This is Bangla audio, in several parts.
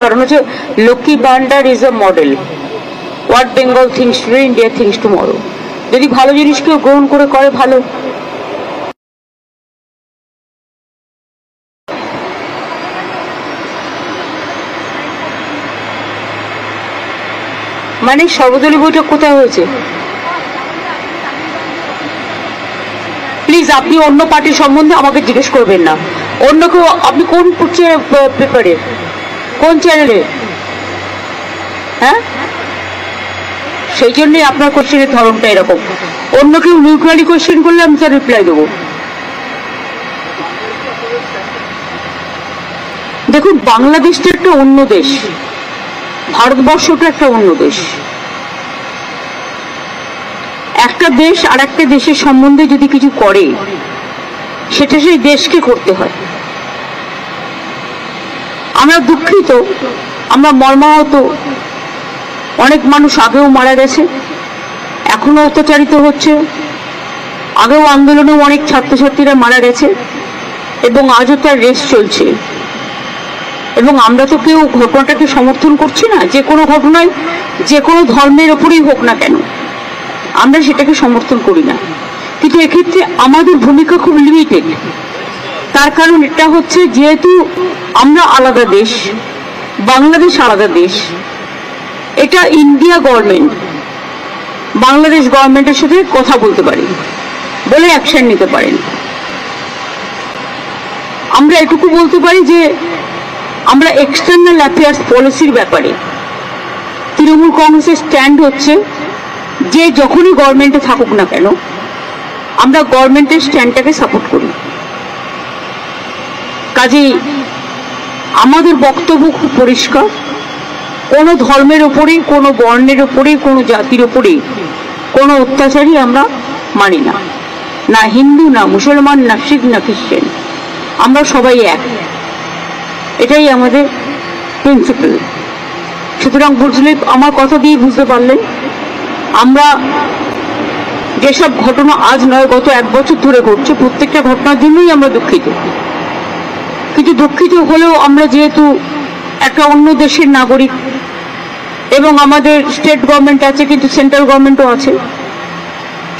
কারণ হচ্ছে Lakshmi Bhandar is a model. What Bengal thinks today, India thinks tomorrow. যদি ভালো জিনিস কেউ গ্রহণ করে ভালো। মানে সর্বদলীয় বৈঠক কোথায় হয়েছে? প্লিজ আপনি অন্য পার্টির সম্বন্ধে আমাকে জিজ্ঞেস করবেন না। অন্য কেউ, আপনি কোন পেপারে, কোন চ্যানেলে? হ্যাঁ, সেই জন্যই আপনার কোশ্চেনের ধরনটা এরকম। অন্য কেউ নিউট্রালি কোশ্চেন করলে আমি তার রিপ্লাই দেবো। দেখুন, বাংলাদেশটা একটা অন্য দেশ, ভারতবর্ষটা একটা অন্য দেশ। একটা দেশ আর একটা দেশের সম্বন্ধে যদি কিছু করে, সেটা সেই দেশকে করতে হয়। আমরা দুঃখিত, আমরা মর্মাহত। অনেক মানুষ আগেও মারা গেছে, এখনো অত্যাচারিত হচ্ছে। আগেও আন্দোলনেও অনেক ছাত্রছাত্রীরা মারা গেছে এবং আজও তার রেস চলছে। এবং আমরা তো কেউ ঘটনাটাকে সমর্থন করছি না। যে কোনো ঘটনায়, যে কোনো ধর্মের ওপরেই হোক না কেন, আমরা সেটাকে সমর্থন করি না। কিন্তু এক্ষেত্রে আমাদের ভূমিকা খুব লিমিটেড। তার কারণ এটা হচ্ছে, যেহেতু আমরা আলাদা দেশ, বাংলাদেশ আলাদা দেশ, এটা ইন্ডিয়া গভর্নমেন্ট বাংলাদেশ গভর্নমেন্টের সাথে কথা বলতে পারে, বলে অ্যাকশন নিতে পারেন। আমরা এটুকু বলতে পারি যে আমরা এক্সটার্নাল অ্যাফেয়ার্স পলিসির ব্যাপারে তৃণমূল কংগ্রেসের স্ট্যান্ড হচ্ছে যে যখনই গভর্নমেন্টে থাকুক না কেন, আমরা গভর্নমেন্টের স্ট্যান্ডটাকে সাপোর্ট করি। কাজেই আমাদের বক্তব্য খুব পরিষ্কার। কোনো ধর্মের ওপরে, কোনো বর্ণের ওপরে, কোনো জাতির ওপরে কোনো অত্যাচারই আমরা মানি না। না হিন্দু, না মুসলমান, না শিখ, না খ্রিস্টান, আমরা সবাই এক। এটাই আমাদের প্রিন্সিপাল। সুতরাং বুঝলে, আমার কথা দিয়ে বুঝতে পারলেন, আমরা যেসব ঘটনা আজ নয় গত 1 বছর ধরে ঘটছে, প্রত্যেকটা ঘটনার জন্যই আমরা দুঃখিত। কিন্তু দুঃখিত হলেও আমরা যেহেতু একটা অন্য দেশের নাগরিক এবং আমাদের স্টেট গভর্নমেন্ট আছে, কিন্তু সেন্ট্রাল গভর্নমেন্টও আছে,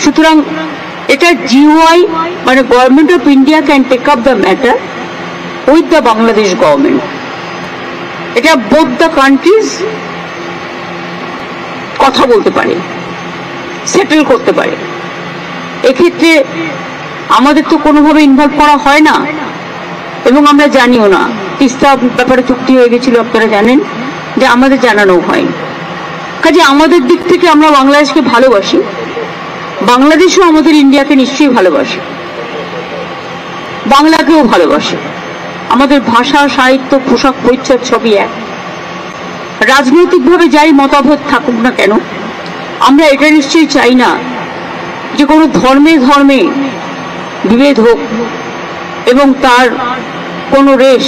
সুতরাং এটা জিওআই মানে government of India can take up the matter with the Bangladesh government. এটা বোথ দ্য কান্ট্রিজ কথা বলতে পারে, সেটেল করতে পারে। এক্ষেত্রে আমাদের তো কোনোভাবে ইনভলভ করা হয় না এবং আমরা জানিও না। তিস্তা ব্যাপারে চুক্তি হয়ে গেছিল, আপনারা জানেন, যে আমাদের জানানো হয়। কাজে আমাদের দিক থেকে আমরা বাংলাদেশকে ভালোবাসি, বাংলাদেশও আমাদের ইন্ডিয়াকে নিশ্চয়ই ভালোবাসে, বাংলাকেও ভালোবাসে। আমাদের ভাষা, সাহিত্য, পোশাক পরিচ্ছদ সবই এক। রাজনৈতিকভাবে যাই মতামত থাকুক না কেন, আমরা এটা নিশ্চয়ই চাই না যে কোনো ধর্মে ধর্মে বিভেদ হোক এবং তার কোনো রেশ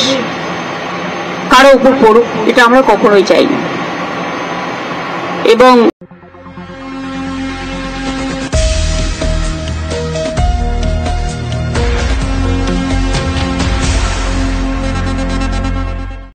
কারো উপর পড়ুক, এটা আমরা কখনোই চাই না। এবং